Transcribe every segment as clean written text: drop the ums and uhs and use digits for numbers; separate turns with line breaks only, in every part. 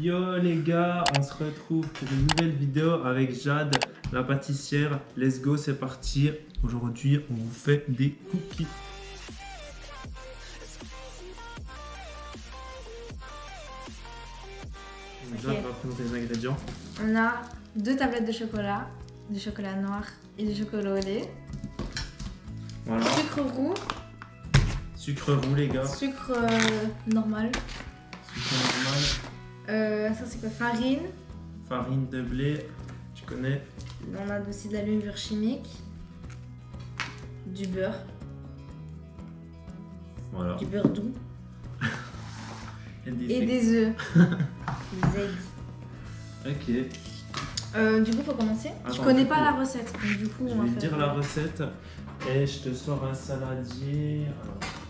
Yo les gars, on se retrouve pour une nouvelle vidéo avec Jade, la pâtissière. Let's go, c'est parti. Aujourd'hui, on vous fait des cookies. Jade va présenter les ingrédients.
On a 2 tablettes de chocolat noir et du chocolat au lait.
Voilà.
Sucre roux.
Sucre roux les gars.
Sucre normal.
Sucre normal.
Ça c'est quoi? Farine.
Farine de blé, tu connais.
On a aussi de la levure chimique. Du beurre.
Voilà.
Du beurre doux.
Et
des œufs. Des eggs.
Ok.
Du coup, faut commencer.
Attends,
Je connais
du
pas
coup,
la recette. Donc, du coup,
Je
on va
vais te
faire
dire la recette et je te sors un saladier.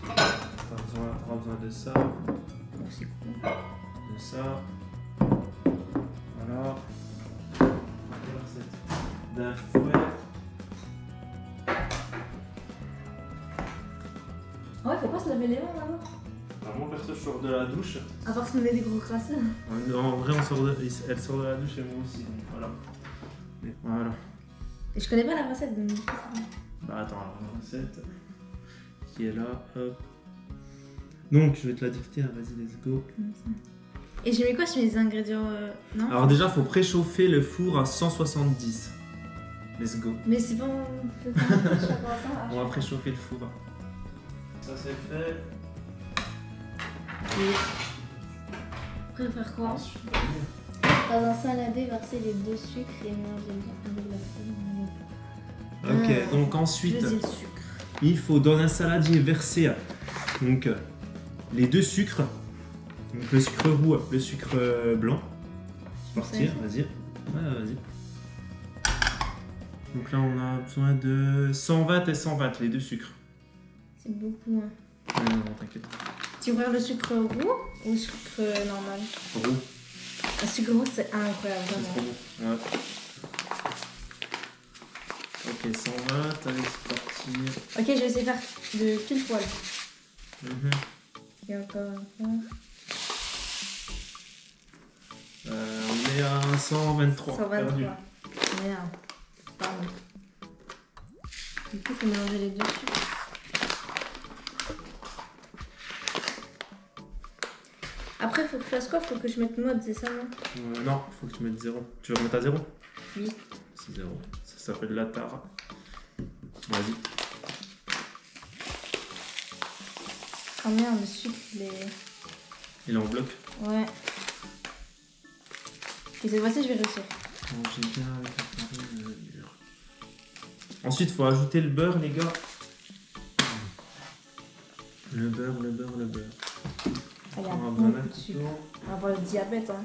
Alors, t'auras besoin de ça,
Bon, c'est cool.
de ça. Voilà. La recette d'un fouet.
Ah ouais, faut pas se laver les mains d'abord.
Alors, moi perso, je sors de la douche.
À part se met des gros crasseux.
En vrai, elle sort de la douche et moi aussi. Donc voilà. Et voilà.
Et je connais pas la recette donc.
Bah attends, alors la recette qui est là. Hop. Donc, je vais te la dicter. Hein, vas-y, let's go.
Et j'ai mis quoi sur les ingrédients non.
Alors déjà, faut préchauffer le four à 170. Let's go.
Mais c'est pas.
On va préchauffer le four. Ça c'est fait.
Après, faire quoi?
Ensuite,
Dans un saladé, verser les 2 sucres et mélanger bien avec la farine.
ok, donc ensuite,
Je dis le sucre.
il faut dans un saladier verser donc, les 2 sucres. Donc le sucre roux, le sucre blanc. C'est parti, vas-y. Ouais, vas-y. Donc là, on a besoin de 120 et 120, les 2 sucres.
C'est beaucoup. Hein.
Non, t'inquiète.
Tu préfères le sucre roux ou le sucre normal?
Roux.
Le sucre roux, c'est incroyable,
C'est
vraiment.
trop bon. Ouais. Ok, 120, allez, c'est parti.
Ok, je vais essayer de faire de pile poil.
Mhm.
Et encore.
On est à 123.
123.
Perdu.
Merde. Pardon. Du coup, il faut mélanger les 2 sucres. Après, faut que je fasse quoi? Faut que je mette mode, c'est ça, non?
Non, faut que tu mettes 0. Tu veux remettre à 0?
Oui.
C'est 0. Ça s'appelle la tare. Vas-y.
Oh merde, le sucre, il est.
Il est en bloc.
Ouais. Et cette fois-ci, je vais réussir.
J'ai bien avec la farine, le beurre. Ensuite, faut ajouter le beurre, les gars. Le beurre.
Ah, il y a
On va
beaucoup
besoin
de
d'un
sucre.
couteau.
On va avoir le diabète, hein.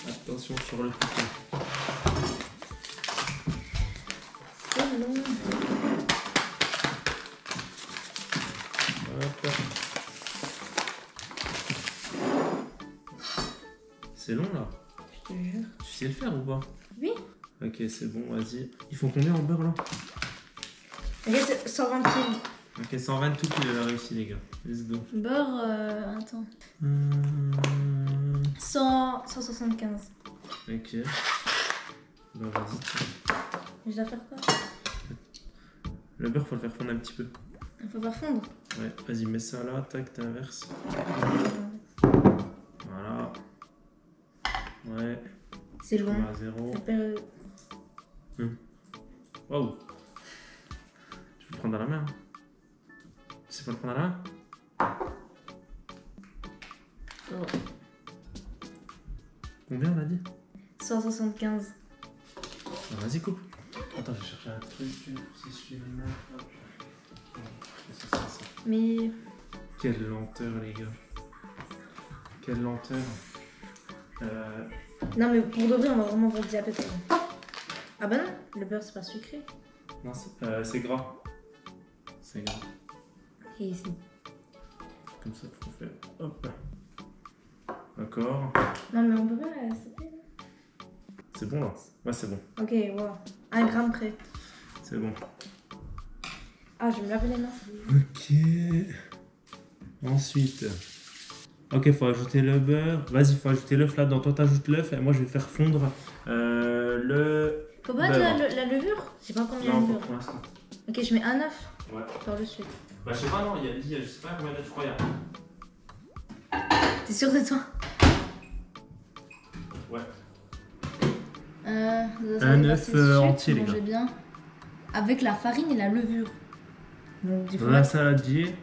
Attention sur le couteau.
C'est long.
Hop. C'est long là.
Je te jure.
Tu sais le faire ou pas?
Oui.
Ok, c'est bon, vas-y. Il faut combien en beurre là?
Ok, c'est 120 piles.
Ok, 120 tout pile, elle a réussi les gars. Let's go.
Beurre, attends. 175.
Ok. Bah vas-y.
Je dois faire quoi?
Le beurre, faut le faire fondre un petit peu.
Il faut pas fondre.
Ouais, vas-y, mets ça là, tac, t'inverses. Voilà. Ouais.
C'est
On
long.
va à 0. Waouh. Tu peux le prendre dans la main. Hein. Tu sais pas le prendre dans la main?
Oh.
Combien on a dit?
175.
Ah, vas-y, coupe. Attends, je vais chercher un truc pour s'essuyer les mains. Hop. Ça.
Mais.
Quelle lenteur, les gars. Quelle lenteur.
Non, mais pour de vrai, on va vraiment avoir le diabète. Ah bah non, le beurre c'est pas sucré.
Non, c'est gras. C'est gras.
Et ici.
Comme ça, faut faire. Hop. D'accord.
Non, mais on peut pas.
C'est bon là? Ouais, c'est bon.
Ok, wow. 1 gramme près.
C'est bon.
Ah, je vais me laver les mains.
Ok. Ensuite, Ok, faut ajouter le beurre. Vas-y, faut ajouter l'œuf là-dedans. Toi, t'ajoutes l'œuf et moi, je vais faire fondre le.
Faut pas mettre
beurre.
la levure? J'ai pas combien
Non,
de
pas
levure.
pour l'instant.
Ok, je mets un œuf
Ouais.
par le sucre.
Bah, je sais pas, non, il y a dit, je sais pas combien d'œufs, je crois, il y a.
T'es sûr de toi?
Ouais.
Un
œuf, entier, les gars.
Bien. Avec la farine et la levure. Donc, du coup,
Dans la saladier,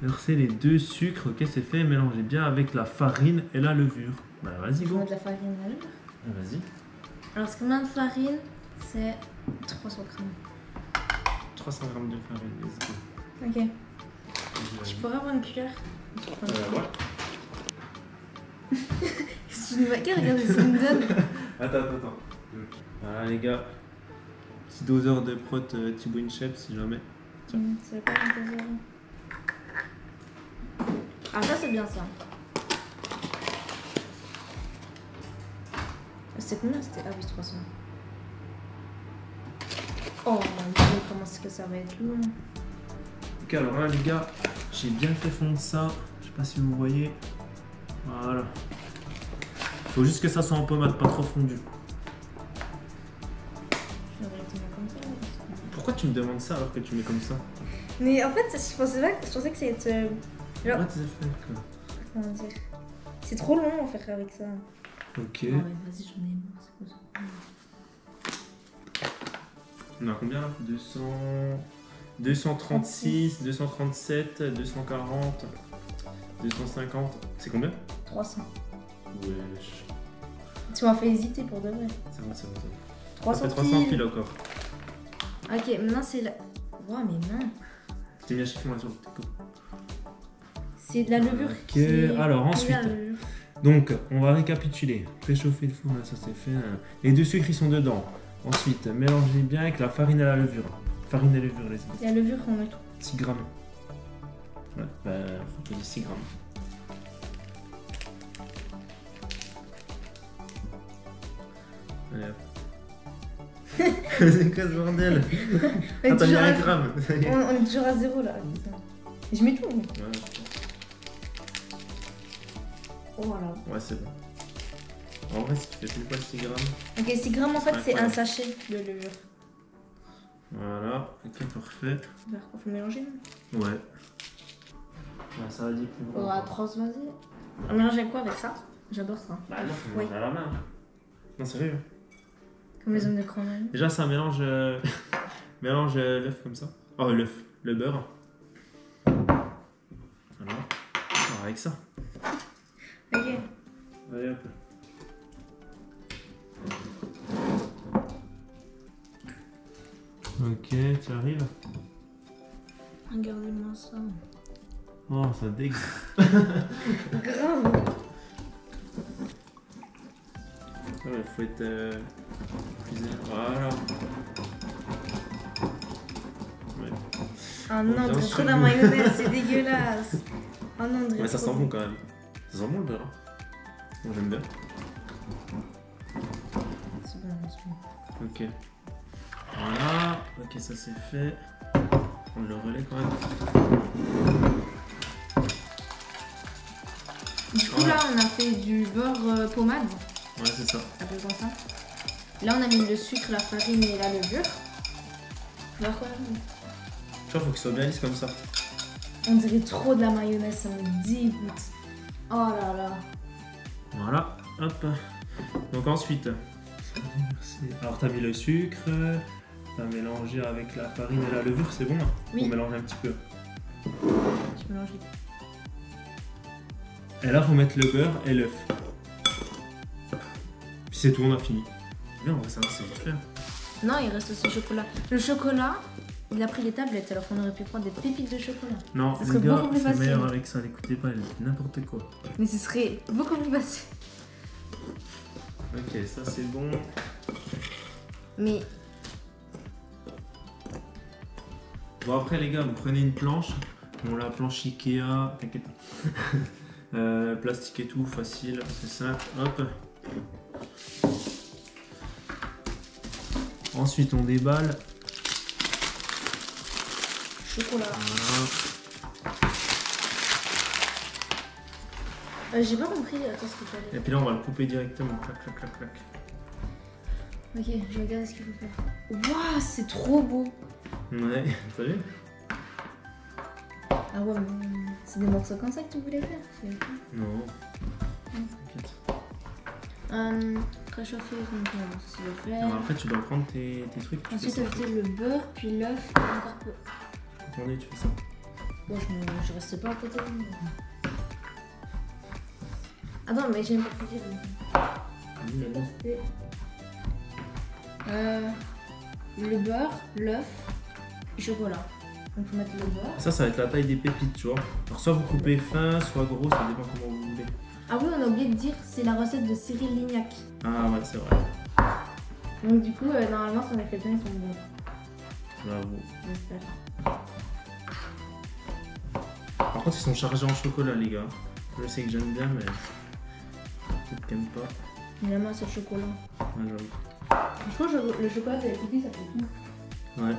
versez les 2 sucres, ok, c'est fait, mélangez bien avec la farine et la levure. Bah, vas-y,
il faut
go.
mettre la farine et la levure.
Vas-y.
Alors, ce combien de farine? C'est 300 grammes.
300 grammes de farine, let's go.
Ok. Je pourrais avoir une cuillère?
Ouais.
C'est une vaquette, regardez ce qu'il me donne.
Attends. Voilà, les gars. Petit doseur de prot Thibaut InShape si jamais.
C'est pas un doseur. Ah, ça, c'est bien ça. C'était combien? C'était. Ah oui, 300. Oh mon dieu, comment est-ce que ça va être lourd?
Ok, alors là, les gars, j'ai bien fait fondre ça. Je sais pas si vous voyez. Voilà. Faut juste que ça soit en pommade, pas trop fondu.
Je vais directement comme ça.
Pourquoi tu me demandes ça alors que tu mets comme ça?
Mais en fait, je pensais que c'était. Genre,
What the fuck, quoi.
comment dire? C'est trop long à faire avec ça.
Ok.
Ah ouais, vas-y, j'en ai marre, c'est quoi ça?
On a combien là 236, 237, 240, 250. C'est combien?
300.
Wesh.
Tu m'as fait hésiter pour de vrai.
C'est bon.
300
Ça fait 300 piles encore.
Ok, maintenant c'est la. Ouah, mais non.
T'es mis à chiffon là sur le teco.
C'est de la levure.
Ok,
c'est-
alors
c'est
ensuite.
la levure.
Donc, on va récapituler. Préchauffer le four, là, ça c'est fait. Les 2 sucres, ils sont dedans. Ensuite, mélangez bien avec la farine et la levure. Farine et levure, les gars.
La levure, on met tout.
6 grammes. Ouais, bah, faut que je dise 6 grammes. Allez hop. C'est quoi ce bordel?
On est
Ah, t'as mis
toujours
1
à-
gramme. Ça y est.
on est toujours à 0 là. Et je mets tout.
Ouais,
Oh voilà.
ouais, c'est bon. En vrai, si tu fais plus pas 6 grammes.
Ok, 6 grammes en fait, c'est un
Incroyable.
sachet de levure.
Voilà, ok, parfait.
Vers quoi faut mélanger?
Ouais. Ouais, ça va dire plus
On va vas-y. On mélange avec quoi avec ça? J'adore ça.
Bah non, faut
Oui.
manger à la main. Non, sérieux.
Comme les hommes de Cromwell.
Déjà, ça mélange, mélange l'œuf comme ça. Oh, l'œuf, le beurre. Voilà. Alors, avec ça.
Ok.
Allez hop. Ok, tu arrives.
Regardez-moi ça.
Oh, ça dégue.
Grave.
Ouais, faut être plus. Voilà. Ouais.
Ah non,
bien
on dirait
sûr.
trop de la mayonnaise, c'est dégueulasse. Oh non, on dirait
Ouais, ça
trop
sent bon quand même. Ça sent bon le beurre. Hein. Moi, j'aime bien.
C'est bon, c'est bon.
Ok. Voilà. Ok, ça c'est fait. Prendre le relais quand même.
Du coup, là, on a fait du beurre pommade.
Ouais, c'est ça.
Appelle comme ça. Là, on a mis le sucre, la farine et la levure. Beurre quoi?
Tu vois, faut qu'il soit bien lisse comme ça.
On dirait trop de la mayonnaise, ça me dégoûte. Oh là là.
Voilà. Hop. Donc ensuite. Alors, t'as mis le sucre. T'as mélangé avec la farine et la levure, c'est bon hein?
Oui.
Faut mélanger un petit peu.
Je mélange les...
Et là, faut mettre le beurre et l'œuf. Puis c'est tout, on a fini. Bien, on va ça, c'est vite fait.
Non, il reste aussi le chocolat. Le chocolat, il a pris les tablettes alors qu'on aurait pu prendre des pépites de chocolat.
Non,
Ça
les
serait
gars,
beaucoup plus
c'est
facile.
meilleur avec ça, n'écoutez pas, n'importe quoi.
Mais ce serait beaucoup plus facile.
Ok, ça c'est bon.
Mais
Bon, après, les gars, vous prenez une planche. Bon, la planche Ikea, t'inquiète pas. Plastique et tout, facile, c'est simple. Hop. Ensuite, on déballe.
chocolat.
Voilà.
J'ai pas compris attends, ce qu'il fallait.
Et puis là, on va le couper directement. Clac, clac, clac, clac.
Ok, je regarde ce qu'il faut faire. Waouh, c'est trop beau.
Ouais, t'as vu?
Ah ouais, mais c'est des morceaux comme ça que tu voulais faire?
Non. T'inquiète.
Réchauffer, donc c'est le faire.
Alors après, tu dois prendre tes trucs. Tu
Ensuite,
fais ça.
ajouter le beurre, puis l'œuf, et encore peu.
Attendez, tu fais ça.
Bon, je restais pas à côté. Attends, mais j'ai même pas pu dire.
Vas-y, vas-y.
Le beurre, l'œuf, et chocolat. Donc faut mettre le beurre.
Ça va être la taille des pépites, tu vois. Alors soit vous coupez fin, soit gros, ça dépend comment vous voulez.
Ah oui, on a oublié de dire, c'est la recette de Cyril Lignac.
Ah ouais, c'est vrai.
Donc du coup, normalement, si on les fait bien, ils sont bons.
Bravo.
J'espère.
Par contre, ils sont chargés en chocolat, les gars. Je sais que j'aime bien, mais peut-être qu'ils n'aiment pas.
Mais la main, c'est le chocolat.
Ouais, j'avoue.
Je trouve que le chocolat de la cookie, ça fait tout.
Ouais.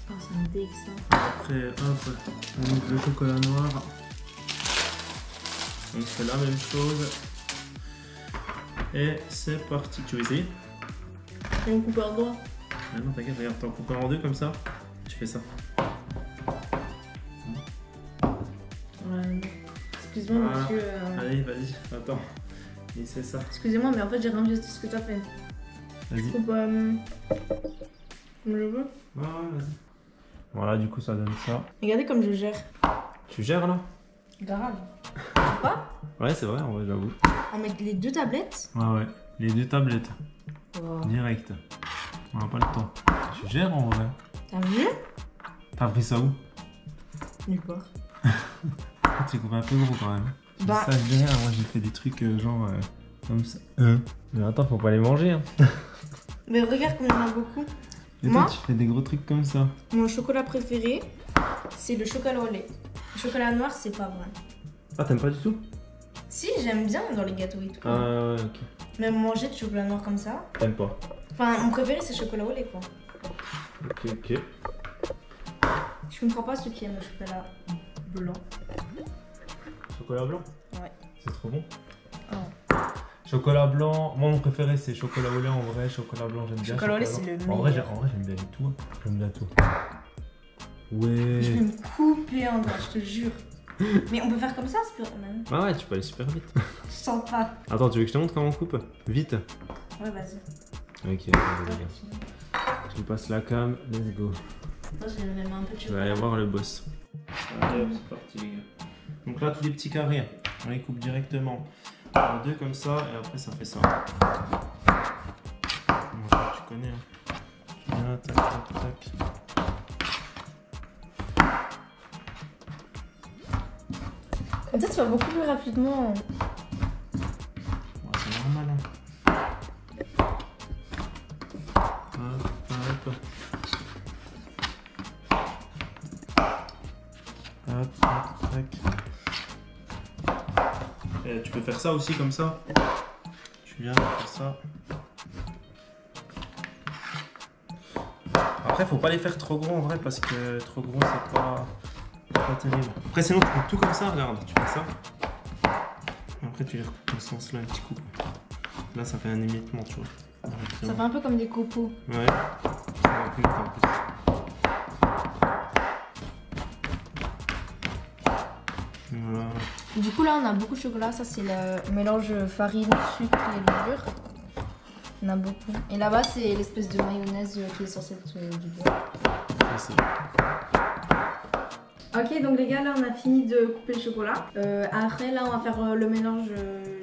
Oh, ça me dégue ça.
Après, hop, on met le chocolat noir. On fait la même chose. Et c'est parti. Tu veux essayer?
J'ai une coupe en doigt.
Ah non, t'inquiète, regarde, t'en coupes en deux comme ça. Tu fais ça.
Ouais. Excuse-moi,
Voilà.
monsieur.
Allez, vas-y, attends. Et c'est ça.
Excusez-moi, mais en fait, j'ai rien vu de ce que t'as fait. Je
Vas-y.
coupe comme je veux.
Ouais, vas-y. Voilà, du coup, ça donne ça.
Regardez comme je gère.
Tu gères là?
Grave. Quoi?
Ouais, c'est vrai, en vrai, j'avoue.
On met les deux tablettes.
Ouais. Les deux tablettes,
Wow.
direct. On n'a pas le temps. Tu gères en vrai.
T'as vu?
T'as appris ça où?
Nulle part.
Tu coupes un peu gros quand même.
Bah.
Ça, je dis rien, moi j'ai fait des trucs genre comme ça. Mais attends, faut pas les manger. Hein.
Mais regarde comme il y en a beaucoup.
Et
Moi
toi, tu fais des gros trucs comme ça.
Mon chocolat préféré, c'est le chocolat au lait. Le chocolat noir, c'est pas vrai.
Ah, t'aimes pas du tout?
Si, j'aime bien dans les gâteaux et tout.
Ah ouais, ok.
Même manger du chocolat noir comme ça.
T'aimes pas?
Enfin, mon préféré, c'est le chocolat au lait, quoi.
Ok.
Je comprends pas ceux qui aiment le chocolat blanc.
Chocolat blanc?
Ouais.
C'est trop bon.
Oh.
Chocolat blanc, moi mon préféré c'est chocolat au lait en vrai, chocolat blanc j'aime bien.
Chocolat au lait, c'est le
En vrai,
meilleur.
j'aime bien tout. J'aime bien tout.
Je vais
Ouais.
me couper en doigt, je te jure. Mais on peut faire comme ça, c'est plus...
Ah ouais, tu peux aller super vite.
Je sens pas.
Attends, tu veux que je te montre comment on coupe? Vite.
Ouais, vas-y.
Ok, vas-y. Je vous passe la cam, let's go.
Moi, j'ai même un peu de
Je vais
chocolat.
aller voir le boss. Allez hop, c'est parti les gars. Donc là, tous les petits carrés, on les coupe directement en deux comme ça et après ça fait ça. Bon, ça, tu connais. Hein. Bien, tac, tac, tac.
Comme ça, tu vas beaucoup plus rapidement.
Ouais, c'est normal. Hein. Hop, tac. Et tu peux faire ça aussi comme ça. Tu viens faire ça. Après, faut pas les faire trop gros en vrai parce que trop gros c'est pas terrible. Après, sinon tu coupes tout comme ça. Regarde, tu fais ça. Après, tu les recoupes dans ce sens-là un petit coup. Là, ça fait un émiettement, tu vois.
Ça fait un peu comme des copeaux.
Ouais. Ça va plus vite en plus. Voilà.
Du coup, là, on a beaucoup de chocolat. Ça, c'est le mélange farine, sucre et levure. On a beaucoup. Et là-bas, c'est l'espèce de mayonnaise qui est censée être du beurre.
C'est
Ok, donc les gars, là, on a fini de couper le chocolat. Après, là, on va faire le mélange.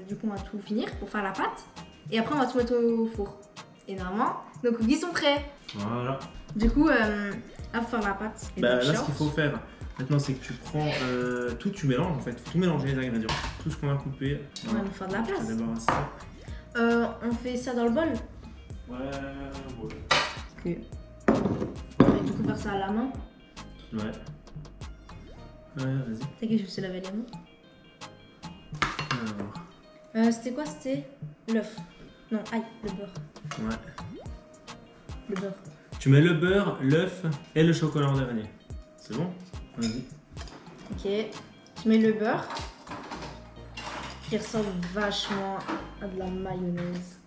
Du coup, on va tout finir pour faire la pâte. Et après, on va tout mettre au four. Et normalement, nos cookies sont prêts.
Voilà.
Du coup, là, faut faire la pâte. Et
Bah,
donc,
là, ce qu'il faut faire maintenant, c'est que tu prends tout, tu mélanges en fait. Faut tout mélanger les ingrédients. Tout ce qu'on a coupé.
On va nous faire de la place.
Je débarrasse ça.
On fait ça dans le bol.
Ouais.
Ok. On va du coup faire ça à la main.
Ouais. Ouais, vas-y.
T'inquiète, je vais se laver les mains.
Alors.
C'était quoi? C'était l'œuf. Non, aïe, le beurre.
Ouais.
Le beurre.
Tu mets le beurre, l'œuf et le chocolat en dernier. C'est bon? Vas-y.
Ok. Tu mets le beurre. qui ressemble vachement à de la mayonnaise.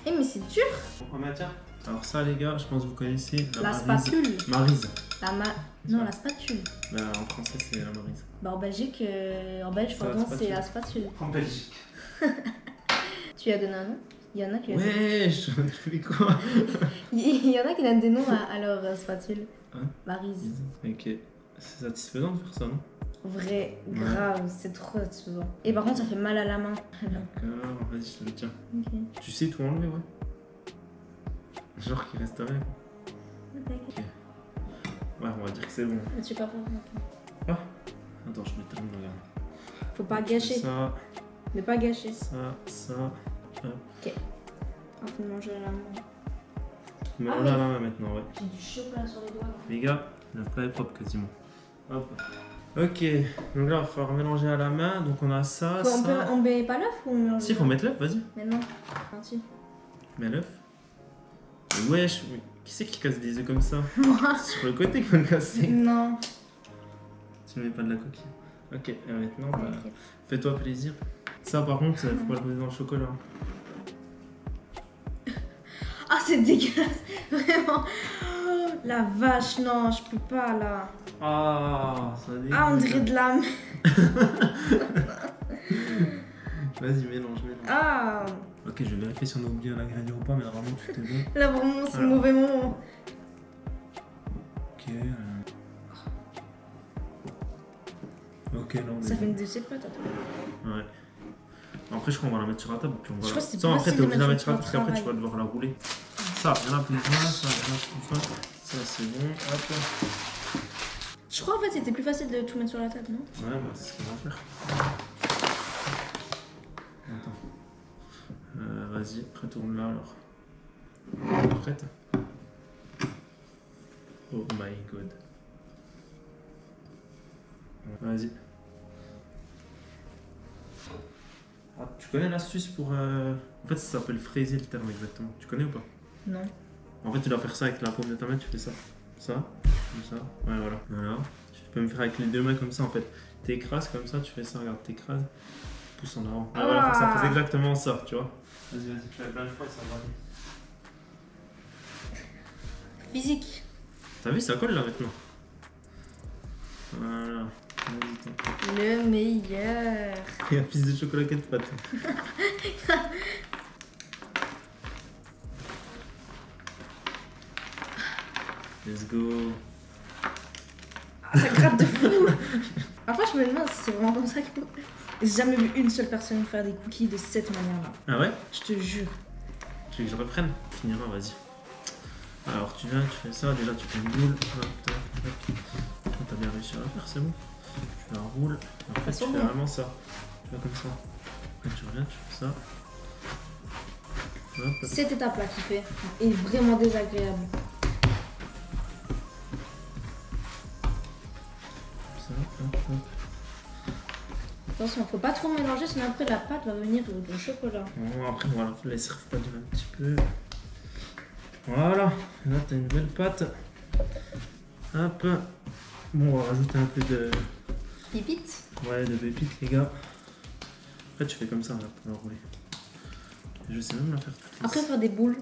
Eh mais c'est dur.
En matière. Alors ça les gars, je pense que vous connaissez
La
maryse.
spatule.
Maryse.
Non, la spatule.
Bah, en français c'est la maryse.
Bah en Belgique, en belge
C'est la
pardon,
spatule.
c'est la spatule.
En Belgique.
Tu lui as donné un nom? Il y en a qui lui a donné.
Ouais, je fais quoi?
Il y en a qui donnent des noms à leur spatule.
Hein?
Maryse.
Ok. C'est satisfaisant de faire ça, non?
Vrai,
Ouais.
grave, c'est trop satisfaisant. Et par contre, ça fait mal à la main.
D'accord, vas-y, je te le tiens.
Ok.
Tu sais tout enlever, ouais? Genre qu'il reste rien.
Ok.
Ouais, on va dire que c'est bon.
Tu peux pas faire. Ok.
Attends, je me termine, regarde.
Faut pas gâcher.
Ça,
Ne pas gâcher.
ça. Hop.
On faut manger à la main.
Mais
Ah
on
oui.
l'a à la main maintenant, ouais.
J'ai du chocolat sur les doigts. là.
Les gars, le plat est propre quasiment. Hop. Ok, donc là, il va falloir mélanger à la main. Donc on a ça, ça.
On met pas l'œuf ou on mélange?
Si, faut mettre l'œuf, vas-y.
Mais non. Gentil.
Mets l'œuf. Mais wesh, mais qui c'est qui casse des œufs comme ça?
Moi.
C'est sur le côté qu'on le casse.
Non.
Tu ne mets pas de la coquille. Ok, et maintenant, bah,
Ok.
fais-toi plaisir. Ça, par contre, faut pas le poser dans le chocolat.
Ah, c'est dégueulasse. Vraiment. Oh, la vache, non, je peux pas là.
Ah, ça dégoûte.
Ah, on dirait de la.
Vas-y, mélange.
Ah,
Ok, je vais vérifier si on a oublié un ingrédient ou pas, mais normalement tout est bon.
là vraiment, c'est le
Alors.
mauvais moment.
Ok. Ok, là on est
Ça fait
bon.
une de ces pâtes, attends.
Ouais. Après, je crois qu'on va la mettre sur la table. Puis on va
Je crois que c'est
ça,
plus
après,
facile
t'es
de
obligé de la
mettre
mettre sur la
sur
table,
le
parce qu'après, tu vas
travail.
devoir la rouler. Ça, il y en a plus loin, ça, il y en a plus loin. Ça, c'est bon. Hop.
Je crois en fait c'était plus facile de tout mettre sur la table, non?
Ouais, bah, c'est ce qu'on va faire. Attends. Vas-y, retourne là alors. Prête? Oh my god. Vas-y. Ah, tu connais l'astuce pour. En fait, ça s'appelle fraiser le terme exactement. Tu connais ou pas?
Non.
En fait, tu dois faire ça avec la paume de ta main, tu fais ça. Ça, comme ça. Ouais, voilà. Voilà. Tu peux me faire avec les deux mains comme ça en fait. T'écrases comme ça, tu fais ça, regarde, t'écrases. Pousse en avant. Ouais, voilà, faut que ça fasse exactement ça, tu vois. Vas-y, fais plein de fois et ça va aller.
Physique.
T'as vu, ça colle là maintenant. Voilà. Vas-y, t'en fais.
Le meilleur.
Il y a un pisse de chocolat qui est de pâte. Let's go.
Ah, ça gratte de fou. Parfois je me demande si c'est vraiment comme ça que. J'ai jamais vu une seule personne faire des cookies de cette manière-là.
Ah ouais?
Je te jure.
Tu veux que je reprenne? Finira, vas-y. Alors tu viens, tu fais ça, déjà tu fais une boule. Hop, tac, tac. T'as bien réussi à la faire, c'est bon. Tu la roules. En fait,
Ça
tu
sent
fais
bon.
vraiment ça. Tu vas comme ça. Après tu reviens, tu fais ça. Hop,
Cette étape-là qui fait est vraiment désagréable.
ça, hop, hop.
Attention, faut pas trop mélanger, sinon après la pâte va venir au chocolat.
Bon, après, voilà, faut laisser refroidir un petit peu. Voilà, là t'as une belle pâte. Hop. Bon, on va rajouter un peu de,
Pipite.
ouais, de pépites, les gars. Après, tu fais comme ça, là, pour la rouler. Je sais même la faire toute
Après,
lisse.
faire des boules.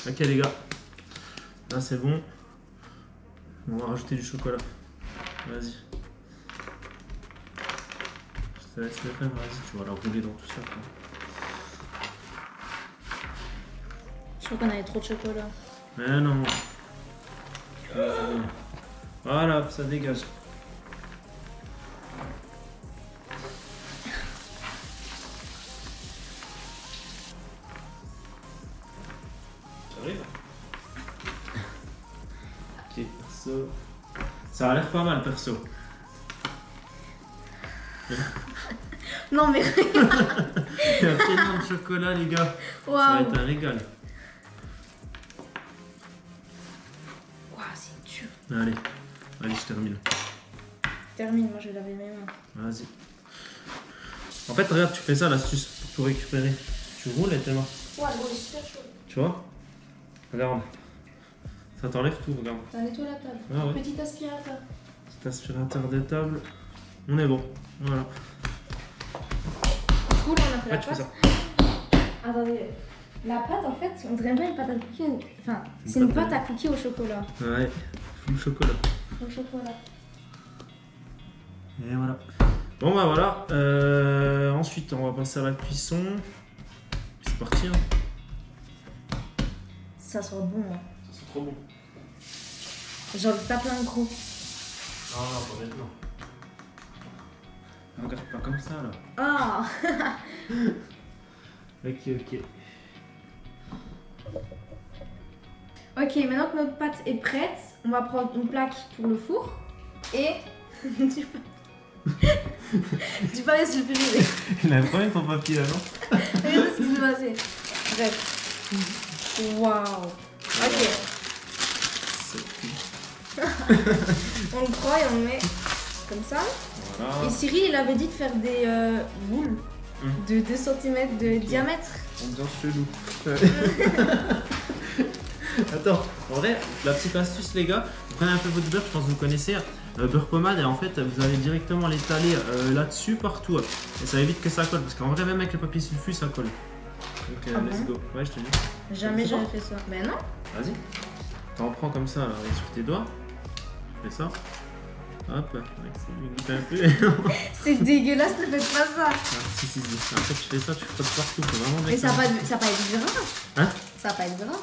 Ok, les gars. Là, c'est bon. On va rajouter du chocolat. Vas-y. Je te laisse le faire, vas-y, tu vas la rouler dans tout ça, quoi.
Je crois qu'on avait trop de chocolat.
Mais non. Voilà, ça dégage. J'arrive. Ok, perso. Ça a l'air pas mal, perso.
Non mais
Il y a tellement de chocolat, les gars. Ça va
waouh.
être un régal.
Waouh, c'est dur.
Allez, allez, je termine.
Termine, moi je vais laver mes mains.
Vas-y. En fait, regarde, tu fais ça, l'astuce pour tout récupérer. Tu roules et t'es mort.
Waouh, l'eau est super chaude.
Tu vois? Regarde. Ça t'enlève tout, regarde.
Ça nettoie la table.
Ah ouais.
Petit aspirateur.
Petit aspirateur de table. On est bon. Voilà.
Du coup, là, on a fait
Ouais,
la
tu fais
pâte.
ça.
Attendez, la pâte, en fait, on dirait pas une pâte à cookies. Enfin, c'est une pâte à cookies au chocolat.
Ouais, full chocolat.
Au chocolat.
Et voilà. Bon bah voilà. Ensuite, on va passer à la cuisson. C'est parti. Hein.
Ça sent bon. Hein.
Ça sent trop bon.
Genre, tape un gros.
Non, pas maintenant. Regarde pas comme ça là.
Ah.
Ok.
Ok, maintenant que notre pâte est prête, on va prendre une plaque pour le four et. Tu parlais sur le périmé.
Il a vraiment ton papier là, non?
Regardez ce qui s'est passé. Bref. Waouh. Ok. On le prend et on le met comme ça.
Voilà.
Et Cyril, il avait dit de faire des boules de 2 cm de diamètre.
Ambiance chelou. Attends, en vrai, la petite astuce les gars, vous prenez un peu votre beurre, je pense que vous connaissez, beurre pommade, et en fait vous allez directement l'étaler là-dessus partout. Et ça évite que ça colle, parce qu'en vrai même avec le papier sulfu ça colle. Donc
Ah
let's
bon
go. Ouais, je te dis.
Jamais
C'est ça.
j'avais fait ça. Mais non.
Vas-y. T'en prends comme ça là, sur tes doigts. Tu fais ça. Hop, goûte un peu.
C'est dégueulasse, ne faites pas ça.
Ah, si. Après tu fais ça, tu frottes partout, faut vraiment bien.
Mais ça va pas être gras.
Hein?
Ça va pas être gras.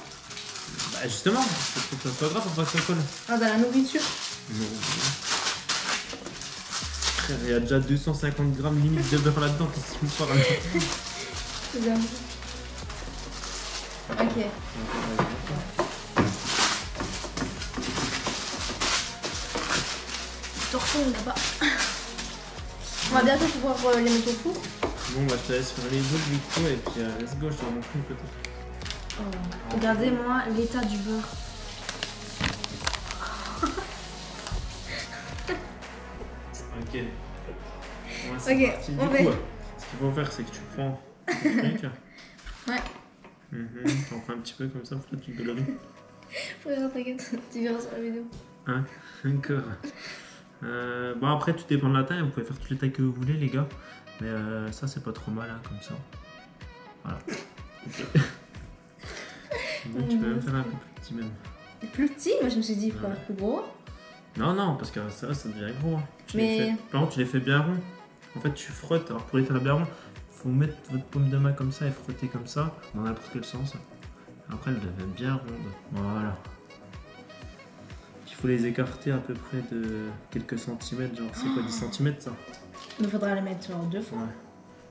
Bah justement, faut que ça soit gras pour pas que ça colle.
Ah, dans la nourriture.
Non. Frère, il y a déjà 250 grammes limite de beurre là-dedans, qu'est-ce que tu me parles?
C'est bien. Ok. Torchon là-bas. On va bientôt pouvoir les mettre au four.
Bon bah je te laisse faire les autres du coup et puis let's go, je te remontre une peut-être.
Oh. Regardez-moi l'état du beurre.
Ok. Ouais,
Ok,
c'est parti. Du
on
coup,
fait.
ce qu'il faut faire c'est que tu prends le truc.
Ouais.
T'en prends un petit peu comme ça pour que tu galeries.
Frère, t'inquiète, tu verras sur la vidéo.
Hein? Encore. Bon après tout dépend de la taille, vous pouvez faire toutes les tailles que vous voulez les gars. Mais ça c'est pas trop mal hein, comme ça. Voilà. Ok. Donc, tu peux même faire un peu plus petit même.
Plus petit, moi je me suis dit, il faut
Ouais.
faire plus gros.
Non, parce que ça devient gros. Hein.
Mais-
Par contre, tu les fais bien ronds. En fait, tu frottes. Alors, pour les faire bien ronds, faut mettre votre paume de main comme ça et frotter comme ça, dans n'importe quel sens. Après, elles deviennent bien rondes. Voilà. Il faut les écarter à peu près de quelques centimètres. Genre, c'est quoi, 10 centimètres ça?
Il faudra les mettre en 2 fois.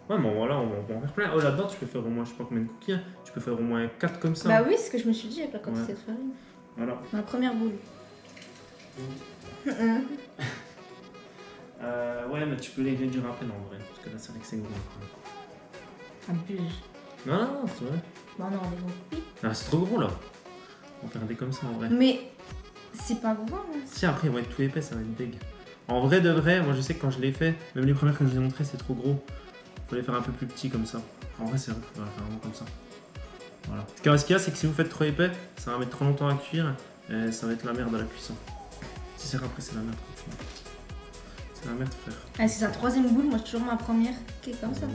Ouais, bon voilà, on va en faire plein. Oh, là-dedans, tu peux faire au moins, je sais pas combien de cookies. Hein. Tu peux faire au moins 4 comme ça.
Bah oui, c'est ce que je me suis dit avec la quantité
Ouais.
de farine.
Voilà.
Ma première boule.
Ouais, mais tu peux les réduire après, non, en vrai. Parce que là, c'est vrai que c'est gros.
Abuse.
Non, c'est vrai.
Bah non, des gros cookies.
Ah, c'est trop gros là. On va faire des comme ça en vrai.
Mais c'est pas gros. Hein.
Si après, ouais, tout épais, ça va être deg. En vrai de vrai, moi je sais que quand je l'ai fait, même les premières que je vous ai montré, c'est trop gros. Faut les faire un peu plus petits comme ça. En vrai, c'est vrai, faut les faire vraiment comme ça. Voilà. Ce qu'il y a, c'est que si vous faites trop épais, ça va mettre trop longtemps à cuire et ça va être la merde à la cuisson. Si c'est après, c'est la merde. C'est la merde, frère.
Ah, c'est sa troisième boule, moi j'ai toujours ma première qui est comme ça.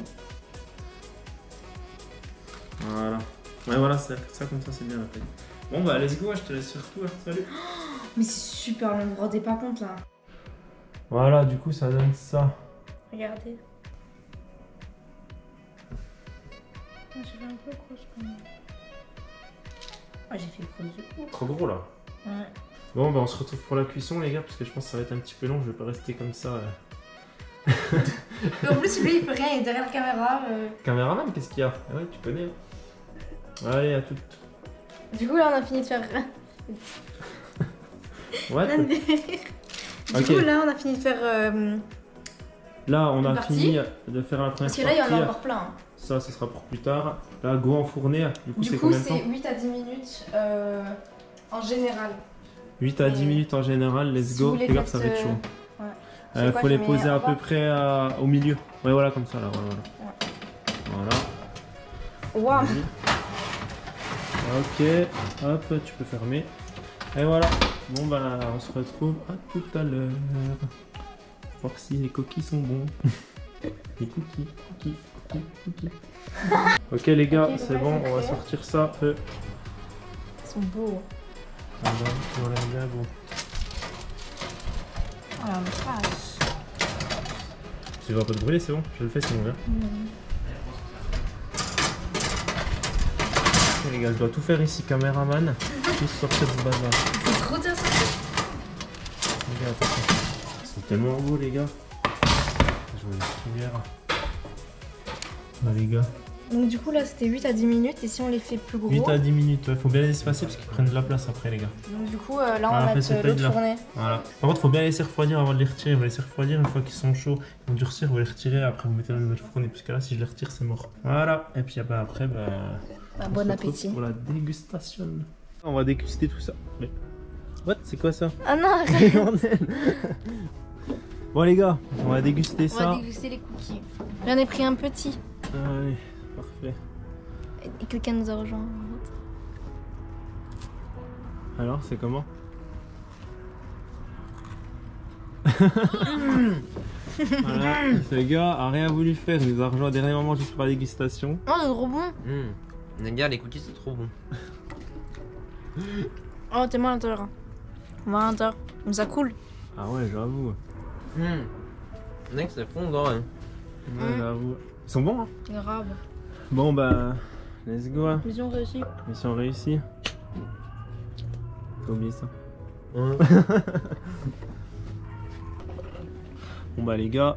Voilà. Ouais, voilà, ça comme ça, c'est bien la taille. Bon, bah, let's go, je te laisse faire tout. Hein. Salut.
Mais c'est super long, vous vous rendez pas compte là.
Voilà, du coup, ça donne ça.
Regardez. J'ai fait un peu grosse quand même. Ah, j'ai fait grosse du coup.
Trop gros là.
Ouais.
Bon, bah, on se retrouve pour la cuisson, les gars, parce que je pense que ça va être un petit peu long. Je vais pas rester comme ça.
En plus, lui il fait rien, il est derrière la caméra.
Caméraman, qu'est-ce qu'il y a? Ah ouais, tu connais. Allez, à toutes.
Du coup, là on a fini de faire.
Ouais.
Du
Ok.
coup, là on a fini de faire.
Là, on a
partie.
fini de faire la première
Parce que là il y en
partie.
a encore plein.
Ça sera pour plus tard. Là, go enfourner. Du coup,
Du
c'est
coup,
combien de
c'est
temps?
8 à 10 minutes en général.
8 à 10
Mais-
minutes en général. Let's
Si vous
go.
les
Fais gaffe, ça va
faites,
être chaud.
ouais. Je sais quoi,
Faut
je
les
mets
poser
en
à
bas.
peu près au milieu. Ouais, voilà, comme ça là. Voilà.
Waouh!
Vas-y. Ok. Hop, tu peux fermer. Et voilà. Bon bah on se retrouve à tout à l'heure. Voir si les coquilles sont bons. Les cookies. Ok les gars,
Ok,
c'est
ouais,
bon,
c'est
on va
prêt.
sortir ça.
Ils sont beaux.
Ah bah, ils ont l'air bien bon.
Oh la vache.
Tu vas pas te brûler, c'est bon, je le fais sinon. Ok les gars, je dois tout faire ici, caméraman. Juste sortir ce bazar.
C'est trop bien sorti.
Les gars, attention. Ils sont tellement beaux les gars. Je vois les cuillères. Bah les gars.
Donc du coup là c'était 8 à 10 minutes et si on les fait plus gros.
8 à 10 minutes, ouais, faut bien les espacer parce qu'ils prennent de la place après les gars.
Donc du coup là on
Ah,
va
fais cette
mettre l'autre
taille-là.
fournée.
Voilà. Par contre, faut bien les laisser refroidir avant de les retirer. On va les laisser refroidir une fois qu'ils sont chauds. Ils vont durcir, vous les retirez. Après, vous mettez la nouvelle fournée. Parce que là, si je les retire, c'est mort. Voilà. Et puis après,
Bah,
on
bon
se retrouve
appétit.
pour la dégustation. On va déguster tout ça. Mais... What? C'est quoi ça?
Ah non arrête.
Bon, les gars, on va déguster
On
ça.
va déguster les cookies. J'en ai pris un petit.
Allez, parfait.
Et quelqu'un nous a rejoint.
Alors, c'est comment? Voilà, ce gars a rien voulu faire. Il nous a rejoint au dernier moment juste pour la dégustation.
Oh c'est trop bon.
Les gars, les cookies c'est trop bon.
Oh t'es mal à l'intérieur. On va à l'intérieur. Mais ça coule.
Ah ouais, j'avoue.
Mec, c'est fondant. Hein.
Ouais, j'avoue. Ils sont bons, hein?
Grave.
Bon, bah, let's go. Hein.
Mission réussie.
Mission réussie. T'as oublié ça. Bon, bah, les gars,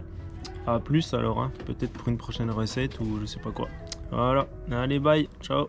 à plus alors. Hein. Peut-être pour une prochaine recette ou je sais pas quoi. Voilà. Allez, bye. Ciao.